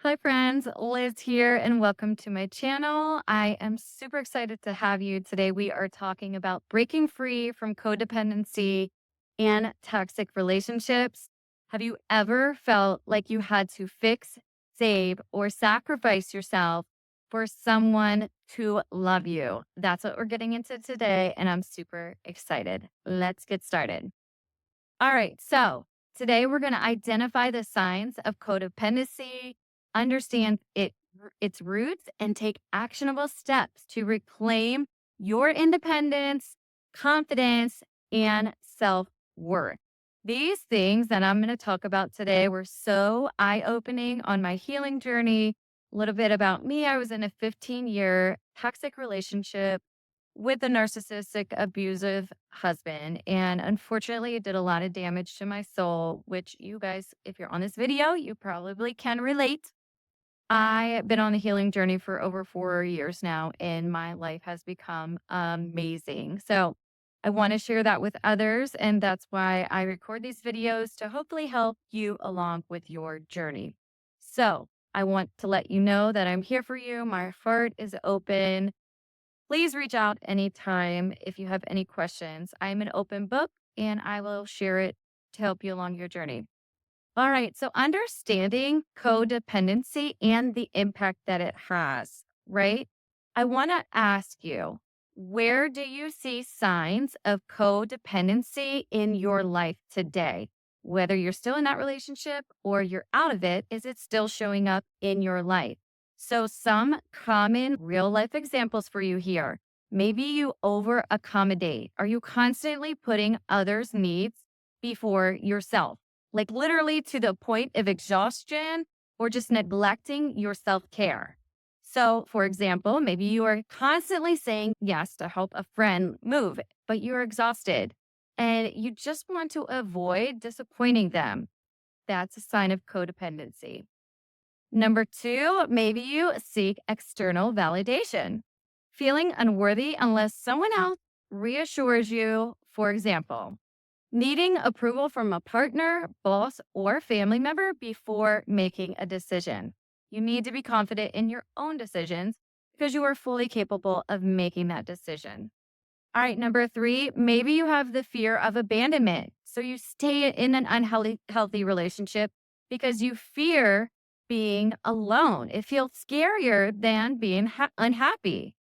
Hi, friends. Liz here, and welcome to my channel. I am super excited to have you today. We are talking about breaking free from codependency and toxic relationships. Have you ever felt like you had to fix, save, or sacrifice yourself for someone to love you? That's what we're getting into today, and I'm super excited. Let's get started. All right. So today we're going to identify the signs of codependency, understand its roots, and take actionable steps to reclaim your independence, confidence, and self worth. These things that I'm going to talk about today were so eye opening on my healing journey. A little bit about me: I was in a 15-year toxic relationship with a narcissistic, abusive husband. And unfortunately, it did a lot of damage to my soul, which you guys, if you're on this video, you probably can relate. I've been on the healing journey for over 4 years now, and my life has become amazing. So I want to share that with others. And that's why I record these videos to hopefully help you along with your journey. So I want to let you know that I'm here for you. My heart is open. Please reach out anytime if you have any questions. I'm an open book and I will share it to help you along your journey. All right. So, understanding codependency and the impact that it has, right? I want to ask you, where do you see signs of codependency in your life today? Whether you're still in that relationship or you're out of it, is it still showing up in your life? So, some common real life examples for you here. Maybe you over accommodate. Are you constantly putting others' needs before yourself? Like literally to the point of exhaustion or just neglecting your self care. So, for example, maybe you are constantly saying yes to help a friend move, but you're exhausted and you just want to avoid disappointing them. That's a sign of codependency. Number two, maybe you seek external validation, feeling unworthy unless someone else reassures you. For example, needing approval from a partner, boss, or family member before making a decision. You need to be confident in your own decisions because you are fully capable of making that decision. All right, number three, maybe you have the fear of abandonment. So you stay in an unhealthy healthy relationship because you fear being alone. It feels scarier than being unhappy.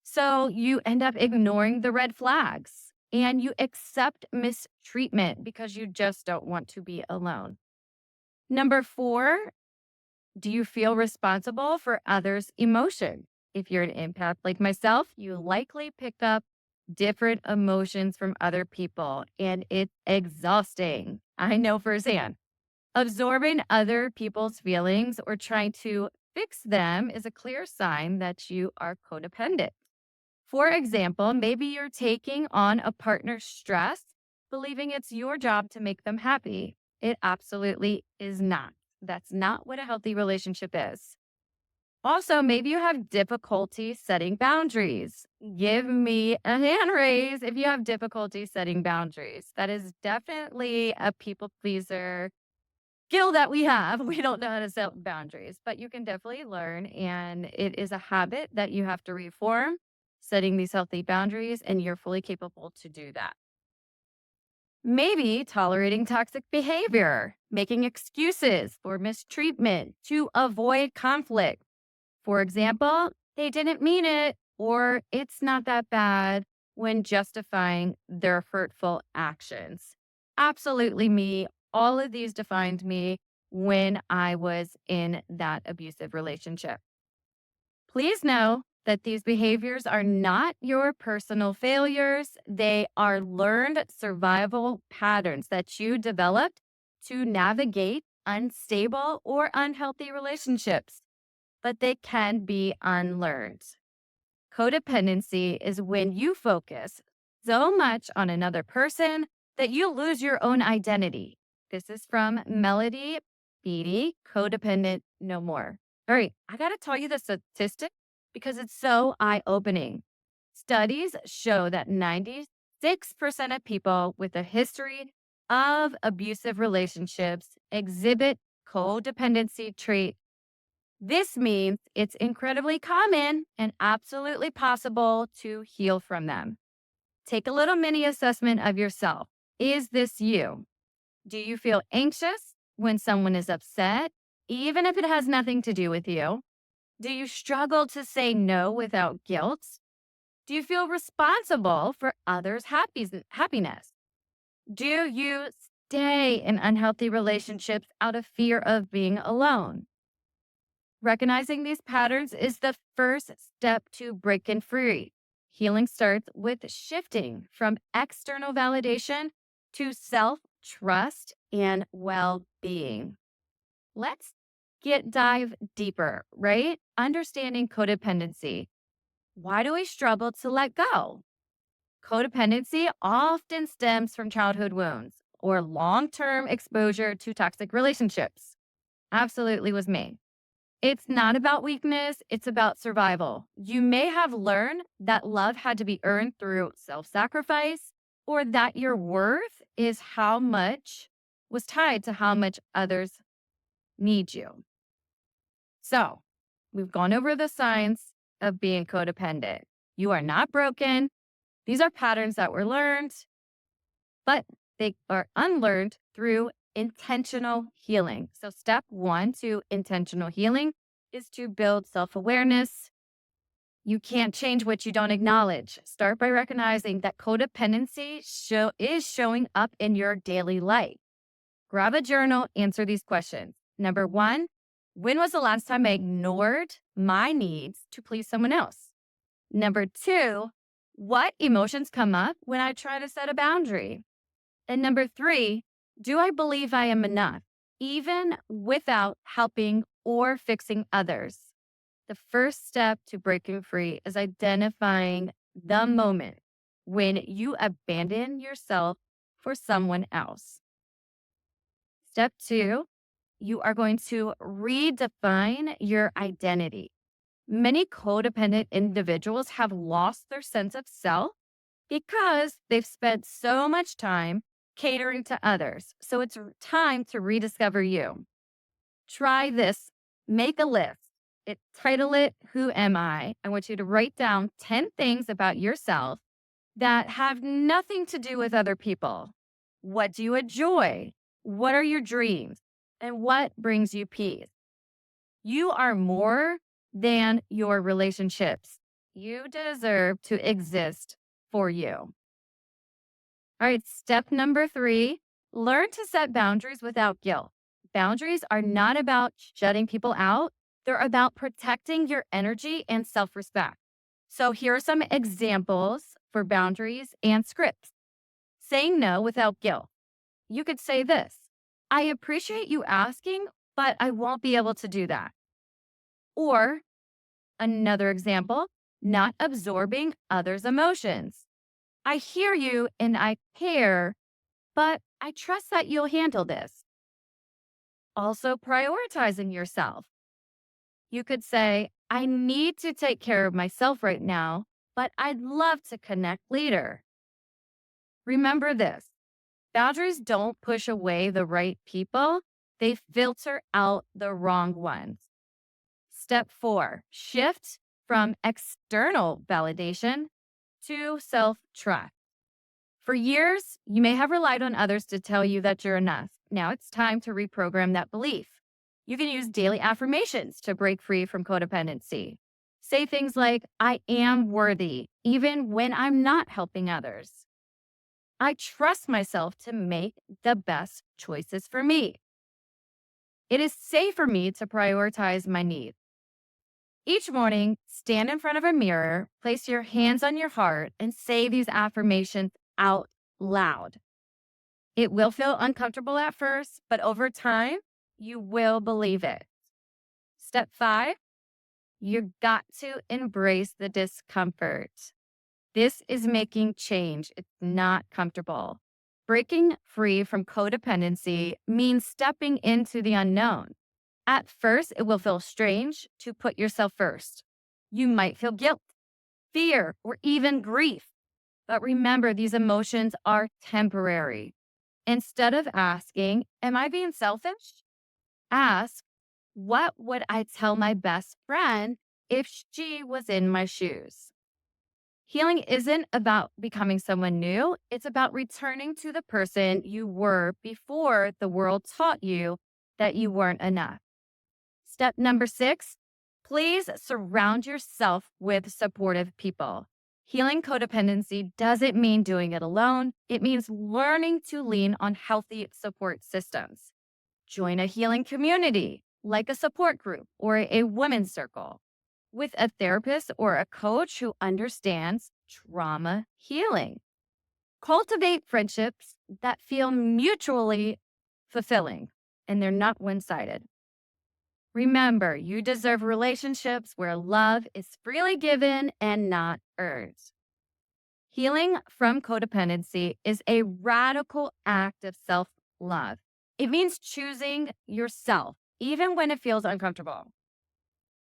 So you end up ignoring the red flags and you accept mistreatment because you just don't want to be alone. Number four, do you feel responsible for others' emotion? If you're an empath like myself, you likely pick up different emotions from other people, and it's exhausting. I know firsthand. Absorbing other people's feelings or trying to fix them is a clear sign that you are codependent. For example, maybe you're taking on a partner's stress, believing it's your job to make them happy. It absolutely is not. That's not what a healthy relationship is. Also, maybe you have difficulty setting boundaries. Give me a hand raise if you have difficulty setting boundaries. That is definitely a people pleaser skill that we have. We don't know how to set boundaries, but you can definitely learn. And it is a habit that you have to reform, setting these healthy boundaries, and you're fully capable to do that. Maybe tolerating toxic behavior, making excuses for mistreatment to avoid conflict. For example, they didn't mean it, or it's not that bad when justifying their hurtful actions. Absolutely me. All of these defined me when I was in that abusive relationship. Please know that these behaviors are not your personal failures. They are learned survival patterns that you developed to navigate unstable or unhealthy relationships, but they can be unlearned. Codependency is when you focus so much on another person that you lose your own identity. This is from Melody Beatty, Codependent No More. All right, I got to tell you the statistic because it's so eye opening. Studies show that 96% of people with a history of abusive relationships exhibit codependency trait This means it's incredibly common and absolutely possible to heal from them. Take a little mini assessment of yourself. Is this you? Do you feel anxious when someone is upset, even if it has nothing to do with you? Do you struggle to say no without guilt? Do you feel responsible for others' happiness? Do you stay in unhealthy relationships out of fear of being alone? Recognizing these patterns is the first step to breaking free. Healing starts with shifting from external validation to self trust and well being. Let's dive deeper, right? Understanding codependency. Why do we struggle to let go? Codependency often stems from childhood wounds or long term exposure to toxic relationships. Absolutely was me. It's not about weakness, it's about survival. You may have learned that love had to be earned through self sacrifice, or that your worth is how much was tied to how much others need you. So, we've gone over the signs of being codependent. You are not broken. These are patterns that were learned, but they are unlearned through intentional healing. So, step one to intentional healing is to build self awareness. You can't change what you don't acknowledge. Start by recognizing that codependency is showing up in your daily life. Grab a journal, answer these questions. Number one, when was the last time I ignored my needs to please someone else? Number two, what emotions come up when I try to set a boundary? And number three, do I believe I am enough, even without helping or fixing others? The first step to breaking free is identifying the moment when you abandon yourself for someone else. Step two, you are going to redefine your identity. Many codependent individuals have lost their sense of self because they've spent so much time catering to others. So it's time to rediscover you. Try this. Make a list. Title it, Who Am I? I want you to write down 10 things about yourself that have nothing to do with other people. What do you enjoy? What are your dreams? And what brings you peace? You are more than your relationships. You deserve to exist for you. All right, step number three, learn to set boundaries without guilt. Boundaries are not about shutting people out. They're about protecting your energy and self-respect. So here are some examples for boundaries and scripts. Saying no without guilt. You could say this, I appreciate you asking, but I won't be able to do that. Or another example, not absorbing others' emotions. I hear you and I care, but I trust that you'll handle this. Also, prioritizing yourself. You could say, I need to take care of myself right now, but I'd love to connect later. Remember this, boundaries don't push away the right people, they filter out the wrong ones. Step four, shift from external validation to self-trust. For years, you may have relied on others to tell you that you're enough. Now it's time to reprogram that belief. You can use daily affirmations to break free from codependency. Say things like, I am worthy, even when I'm not helping others. I trust myself to make the best choices for me. It is safe for me to prioritize my needs. Each morning, stand in front of a mirror, place your hands on your heart, and say these affirmations out loud. It will feel uncomfortable at first, but over time, you will believe it. Step five, you got to embrace the discomfort. This is making change. It's not comfortable. Breaking free from codependency means stepping into the unknown. At first, it will feel strange to put yourself first. You might feel guilt, fear, or even grief. But remember, these emotions are temporary. Instead of asking, am I being selfish? Ask, What would I tell my best friend if she was in my shoes? Healing isn't about becoming someone new. It's about returning to the person you were before the world taught you that you weren't enough. Step number 6, please surround yourself with supportive people. Healing codependency doesn't mean doing it alone. It means learning to lean on healthy support systems. Join a healing community like a support group or a women's circle with a therapist or a coach who understands trauma healing. Cultivate friendships that feel mutually fulfilling and they're not one sided. Remember, you deserve relationships where love is freely given and not earned. Healing from codependency is a radical act of self love. It means choosing yourself, even when it feels uncomfortable,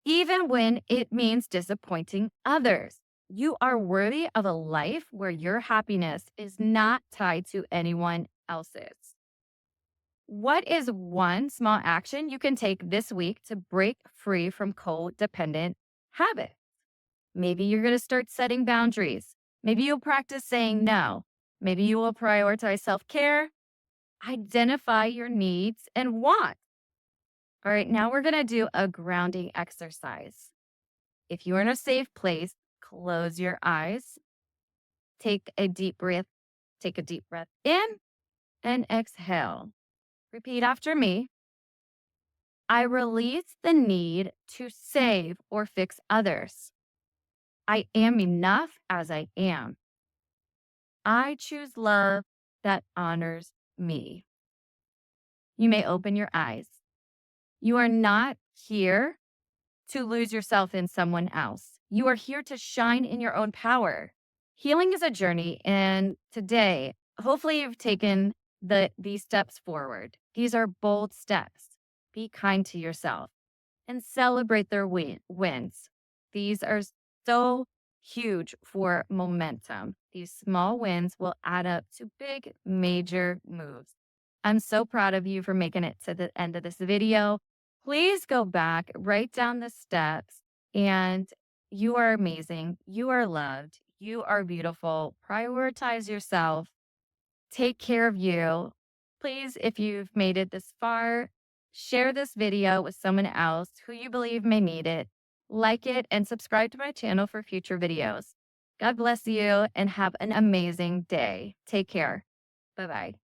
even when it means disappointing others. You are worthy of a life where your happiness is not tied to anyone else's. What is one small action you can take this week to break free from codependent habits? Maybe you're going to start setting boundaries. Maybe you'll practice saying no. Maybe you will prioritize self care. Identify your needs and wants. All right, now we're going to do a grounding exercise. If you're in a safe place, close your eyes. Take a deep breath. Take a deep breath in and exhale. Repeat after me. I release the need to save or fix others. I am enough as I am. I choose love that honors me. You may open your eyes. You are not here to lose yourself in someone else. You are here to shine in your own power. Healing is a journey, and today, hopefully you've taken these steps forward. These are bold steps. Be kind to yourself and celebrate their wins. These are so huge for momentum. These small wins will add up to big, major moves. I'm so proud of you for making it to the end of this video. Please go back, write down the steps, and you are amazing. You are loved. You are beautiful. Prioritize yourself. Take care of you. Please, if you've made it this far, share this video with someone else who you believe may need it. Like it and subscribe to my channel for future videos. God bless you and have an amazing day. Take care. Bye-bye.